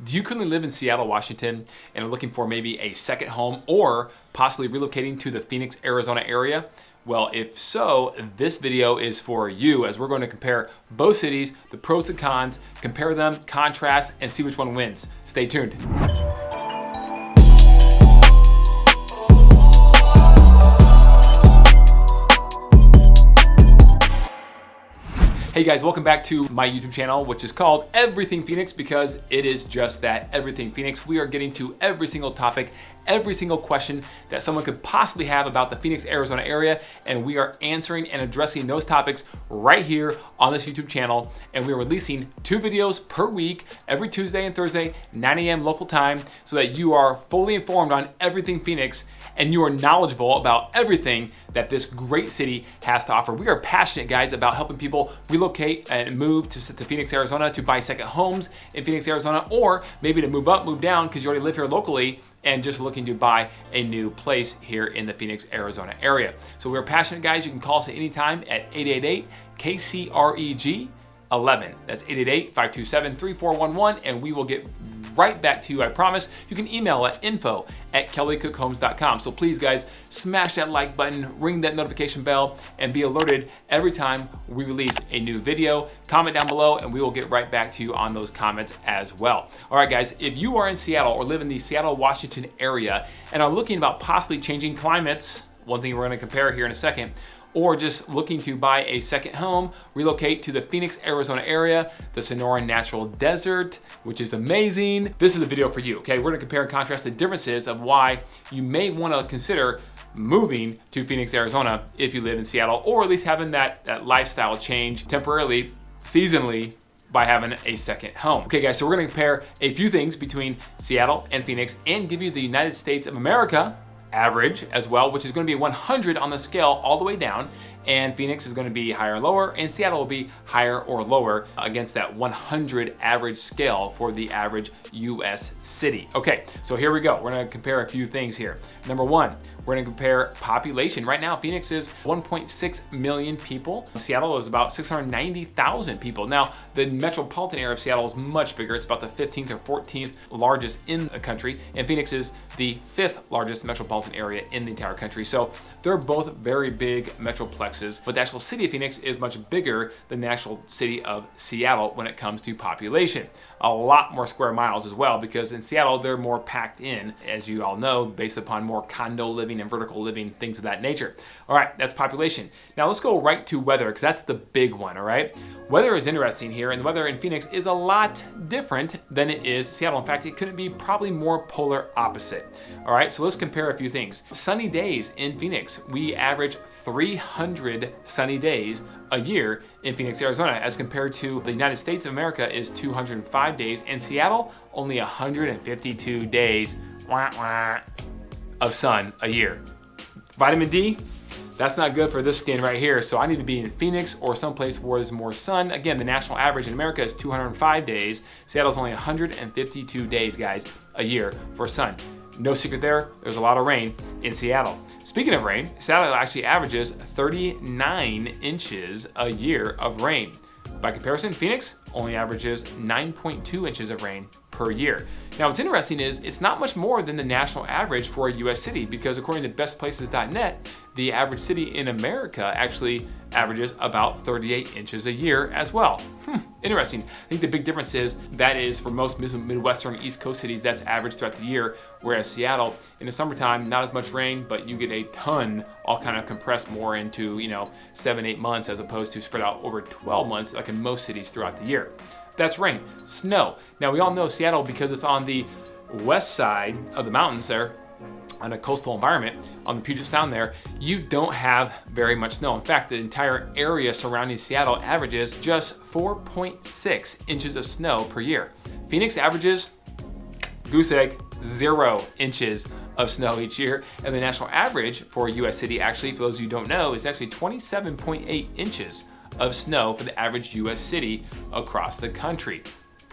Do you currently live in Seattle, Washington, and are looking for maybe a second home or possibly relocating to the Phoenix, Arizona area? Well, if so, this video is for you, as we're going to compare both cities, the pros and cons, compare them, contrast, and see which one wins. Stay tuned. Hey guys, welcome back to my YouTube channel, which is called Everything Phoenix, because it is just that, Everything Phoenix. We are getting to every single topic, every single question that someone could possibly have about the Phoenix, Arizona area, and we are answering and addressing those topics right here on this YouTube channel. And we are releasing 2 videos per week, every Tuesday and Thursday, 9 a.m. local time, so that you are fully informed on everything Phoenix and you are knowledgeable about everything that this great city has to offer. We are passionate, guys, about helping people relocate and move to Phoenix, Arizona, to buy second homes in Phoenix, Arizona, or maybe to move up, move down because you already live here locally and just looking to buy a new place here in the Phoenix, Arizona area. So we're passionate, guys. You can call us at any time at 888-KCREG-11. That's 888-527-3411, and we will get right back to you, I promise. You can email at info@kellycookhomes.com. So please, guys, smash that like button, ring that notification bell, and be alerted every time we release a new video. Comment down below, and we will get right back to you on those comments as well. All right, guys, if you are in Seattle or live in the Seattle, Washington area and are looking about possibly changing climates, one thing we're going to compare here in a second, or just looking to buy a second home, relocate to the Phoenix, Arizona area, the Sonoran Natural Desert, which is amazing. This is the video for you, okay? We're gonna compare and contrast the differences of why you may wanna consider moving to Phoenix, Arizona if you live in Seattle, or at least having that lifestyle change temporarily, seasonally, by having a second home. Okay, guys, so we're gonna compare a few things between Seattle and Phoenix and give you the United States of America average as well, which is going to be 100 on the scale all the way down, and Phoenix is going to be higher or lower, and Seattle will be higher or lower against that 100 average scale for the average US city. Okay, so here we go. We're going to compare a few things here. Number one, we're going to compare population. Right now, Phoenix is 1.6 million people. Seattle is about 690,000 people. Now, the metropolitan area of Seattle is much bigger. It's about the 15th or 14th largest in the country, and Phoenix is the 5th largest metropolitan area in the entire country. So they're both very big metroplexes, but the actual city of Phoenix is much bigger than the actual city of Seattle when it comes to population. A lot more square miles as well, because in Seattle, they're more packed in, as you all know, based upon more condo living and vertical living, things of that nature. All right, that's population. Now let's go right to weather, because that's the big one, all right? Weather is interesting here, and the weather in Phoenix is a lot different than it is Seattle. In fact, it couldn't be probably more polar opposite. All right, so let's compare a few things. Sunny days in Phoenix, we average 300 sunny days a year in Phoenix, Arizona, as compared to the United States of America is 205 days, and Seattle only 152 days of sun a year. Vitamin D, that's not good for this skin right here, so I need to be in Phoenix or someplace where there's more sun. Again, the national average in America is 205 days. Seattle's only 152 days, guys, a year for sun. No secret there, there's a lot of rain in Seattle. Speaking of rain, Seattle actually averages 39 inches a year of rain. By comparison, Phoenix only averages 9.2 inches of rain per year. Now, what's interesting is it's not much more than the national average for a US city, because according to bestplaces.net, the average city in America actually averages about 38 inches a year as well. Interesting. I think the big difference is that is for most Midwestern East Coast cities, that's average throughout the year, whereas Seattle, in the summertime, not as much rain, but you get a ton all kind of compressed more into, 7-8 months as opposed to spread out over 12 months like in most cities throughout the year. That's rain. Snow. Now, we all know Seattle, because it's on the west side of the mountains there, on a coastal environment, on the Puget Sound there, you don't have very much snow. In fact, the entire area surrounding Seattle averages just 4.6 inches of snow per year. Phoenix averages, goose egg, 0 inches of snow each year, and the national average for a US city, actually, for those of you who don't know, is actually 27.8 inches of snow for the average US city across the country.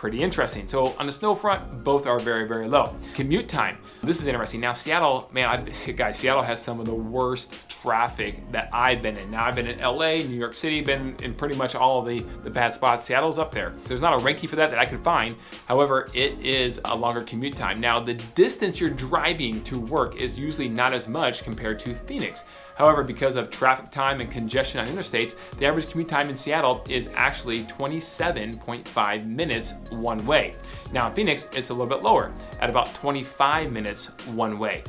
pretty interesting. So on the snow front, both are very, very low. Commute time. This is interesting. Now Seattle, man, guys, Seattle has some of the worst traffic that I've been in. Now I've been in LA, New York City, been in pretty much all of the bad spots. Seattle's up there. There's not a ranking for that I could find. However, it is a longer commute time. Now the distance you're driving to work is usually not as much compared to Phoenix. However, because of traffic time and congestion on interstates, the average commute time in Seattle is actually 27.5 minutes one way. Now in Phoenix, it's a little bit lower at about 25 minutes one way.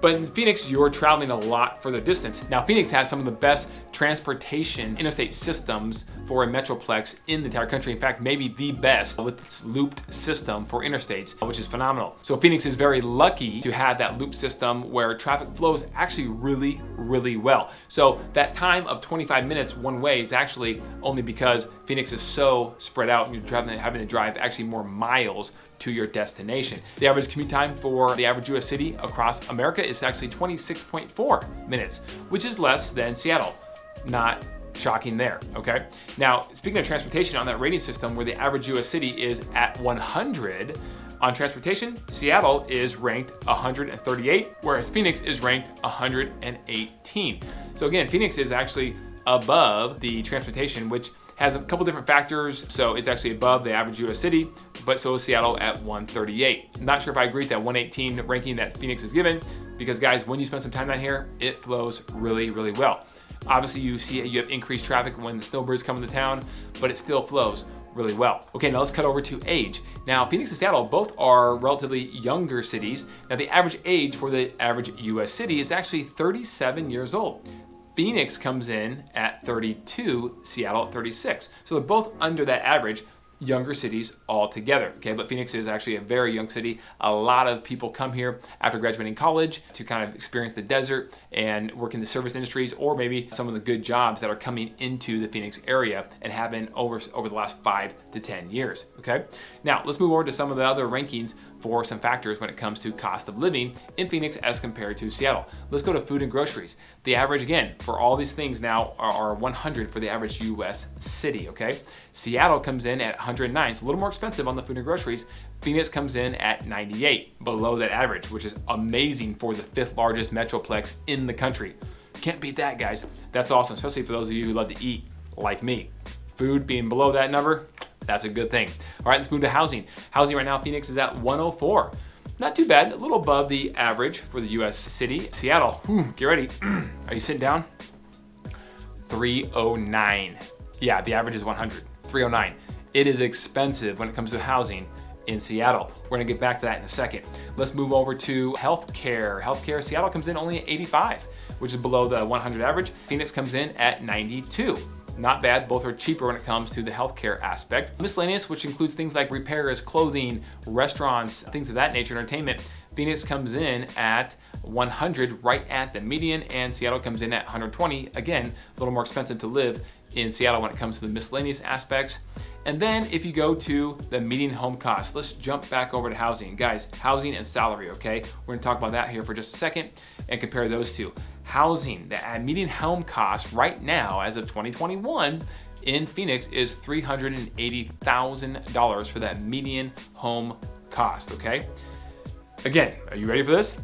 But in Phoenix, you're traveling a lot further distance. Now, Phoenix has some of the best transportation interstate systems for a metroplex in the entire country. In fact, maybe the best with its looped system for interstates, which is phenomenal. So Phoenix is very lucky to have that loop system where traffic flows actually really, really well. So that time of 25 minutes one way is actually only because Phoenix is so spread out and you're having to drive actually more miles to your destination. The average commute time for the average US city across America is actually 26.4 minutes, which is less than Seattle. Not shocking there, okay? Now, speaking of transportation on that rating system where the average US city is at 100, on transportation, Seattle is ranked 138, whereas Phoenix is ranked 118. So again, Phoenix is actually above the transportation, which has a couple different factors. So it's actually above the average US city, but so is Seattle at 138. Not sure if I agree with that 118 ranking that Phoenix is given, because guys, when you spend some time down here, it flows really, really well. Obviously you have increased traffic when the snowbirds come into town, but it still flows really well. Okay, now let's cut over to age. Now, Phoenix and Seattle both are relatively younger cities. Now, the average age for the average US city is actually 37 years old. Phoenix comes in at 32, Seattle at 36. So they're both under that average, younger cities altogether, okay? But Phoenix is actually a very young city. A lot of people come here after graduating college to kind of experience the desert and work in the service industries, or maybe some of the good jobs that are coming into the Phoenix area and have been over the last 5 to 10 years, okay? Now, let's move over to some of the other rankings for some factors when it comes to cost of living in Phoenix as compared to Seattle. Let's go to food and groceries. The average, again, for all these things now are 100 for the average US city, okay? Seattle comes in at 109, so a little more expensive on the food and groceries. Phoenix comes in at 98, below that average, which is amazing for the 5th largest metroplex in the country. Can't beat that, guys. That's awesome, especially for those of you who love to eat like me. Food being below that number, that's a good thing. All right, let's move to housing. Housing right now, Phoenix is at 104. Not too bad, a little above the average for the US city. Seattle, get ready. Are you sitting down? 309. Yeah, the average is 100, 309. It is expensive when it comes to housing in Seattle. We're gonna get back to that in a second. Let's move over to healthcare. Healthcare, Seattle comes in only at 85, which is below the 100 average. Phoenix comes in at 92. Not bad, both are cheaper when it comes to the healthcare aspect. Miscellaneous, which includes things like repairs, clothing, restaurants, things of that nature, entertainment. Phoenix comes in at 100, right at the median, and Seattle comes in at 120. Again, a little more expensive to live in Seattle when it comes to the miscellaneous aspects. And then if you go to the median home cost, let's jump back over to housing. Guys, housing and salary, okay? We're gonna talk about that here for just a second and compare those two. Housing, the median home cost right now as of 2021 in Phoenix is $380,000 for that median home cost, okay? Again, are you ready for this?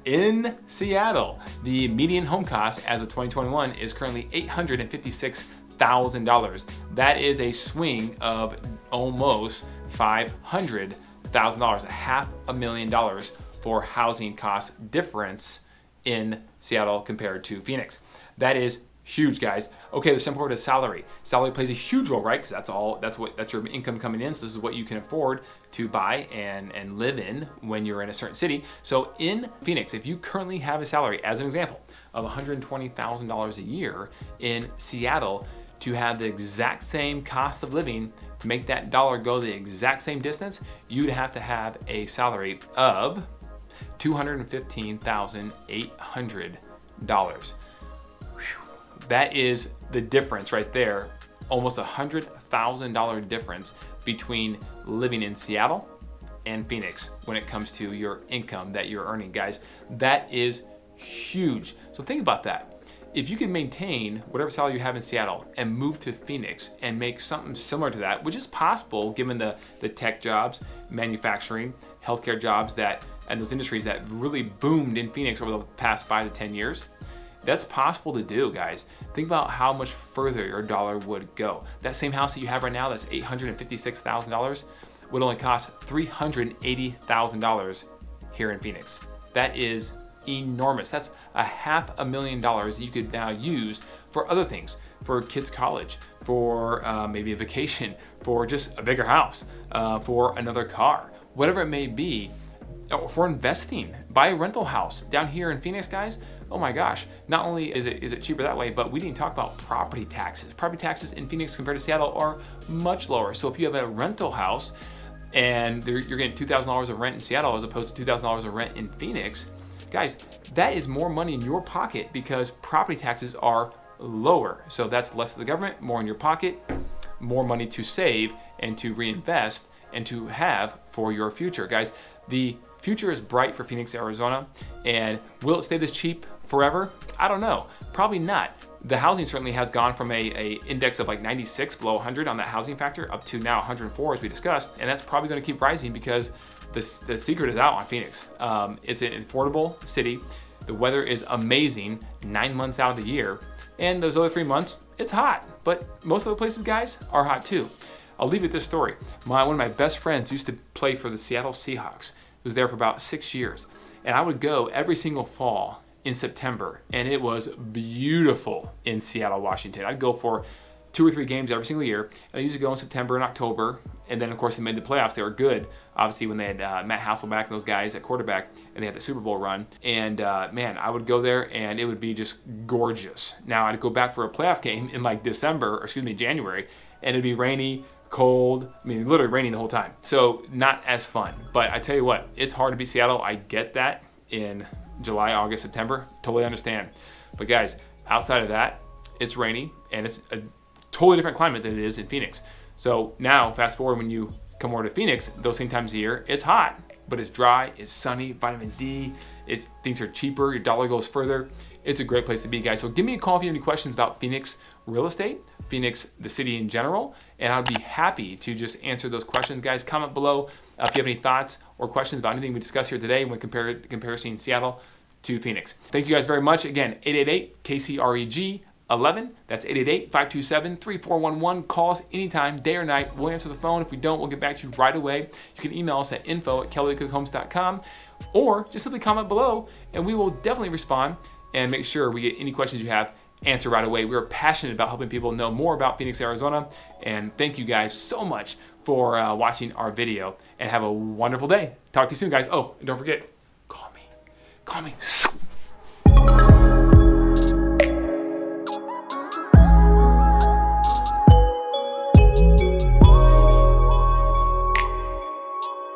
In Seattle, the median home cost as of 2021 is currently $856,000. That is a swing of almost $500,000, $500,000 for housing cost difference in Seattle compared to Phoenix. That is huge, guys. Okay, let's jump over to salary. Salary plays a huge role, right? Because that's your income coming in. So this is what you can afford to buy and live in when you're in a certain city. So in Phoenix, if you currently have a salary, as an example, of $120,000 a year, in Seattle, to have the exact same cost of living, to make that dollar go the exact same distance, you'd have to have a salary of $215,800. That is the difference right there, almost $100,000 difference between living in Seattle and Phoenix when it comes to your income that you're earning, guys. That is huge. So think about that. if you can maintain whatever salary you have in Seattle and move to Phoenix and make something similar to that, which is possible given the tech jobs, manufacturing, healthcare jobs and those industries that really boomed in Phoenix over the past 5 to 10 years, that's possible to do, guys. Think about how much further your dollar would go. That same house that you have right now, that's $856,000, would only cost $380,000 here in Phoenix. That is enormous. That's $500,000 you could now use for other things, for kids' college, for maybe a vacation, for just a bigger house, for another car, whatever it may be, or for investing. Buy a rental house down here in Phoenix, guys. Oh my gosh, not only is it cheaper that way, but we didn't talk about property taxes. Property taxes in Phoenix compared to Seattle are much lower. So if you have a rental house and you're getting $2,000 of rent in Seattle as opposed to $2,000 of rent in Phoenix, guys, that is more money in your pocket because property taxes are lower. So that's less to the government, more in your pocket, more money to save and to reinvest and to have for your future. Guys, the future is bright for Phoenix, Arizona, and will it stay this cheap forever? I don't know. Probably not. The housing certainly has gone from a index of like 96 below 100 on that housing factor up to now 104 as we discussed, and that's probably going to keep rising because the secret is out on Phoenix. It's an affordable city. The weather is amazing 9 months out of the year, and those other 3 months, it's hot. But most other places, guys, are hot too. I'll leave you with this story. One of my best friends used to play for the Seattle Seahawks. He was there for about 6 years, and I would go every single fall in September, and it was beautiful in Seattle, Washington. I'd go for 2 or 3 games every single year, and I used to go in September and October, and then of course they made the playoffs. They were good, obviously, when they had Matt Hasselbeck and those guys at quarterback, and they had the Super Bowl run. And man, I would go there, and it would be just gorgeous. Now I'd go back for a playoff game in like January, and it'd be rainy, cold, I mean literally raining the whole time. So not as fun. But I tell you what, it's hard to beat Seattle. I get that in July, August, September, totally understand. But guys, outside of that, it's rainy and it's a totally different climate than it is in Phoenix. So now fast forward when you come over to Phoenix, those same times of year, it's hot, but it's dry, it's sunny, vitamin D, things are cheaper, your dollar goes further. It's a great place to be, guys. So give me a call if you have any questions about Phoenix real estate, Phoenix, the city in general, and I'd be happy to just answer those questions, guys. Comment below if you have any thoughts or questions about anything we discussed here today when comparing Seattle to Phoenix. Thank you guys very much. Again, 888-KCREG-11. That's 888-527-3411. Call us anytime, day or night. We'll answer the phone. If we don't, we'll get back to you right away. You can email us at info@kellycookhomes.com or just simply comment below and we will definitely respond and make sure we get any questions you have answer right away. We're passionate about helping people know more about Phoenix, Arizona, and thank you guys so much for watching our video, and have a wonderful day. Talk to you soon, guys. Oh, and don't forget, call me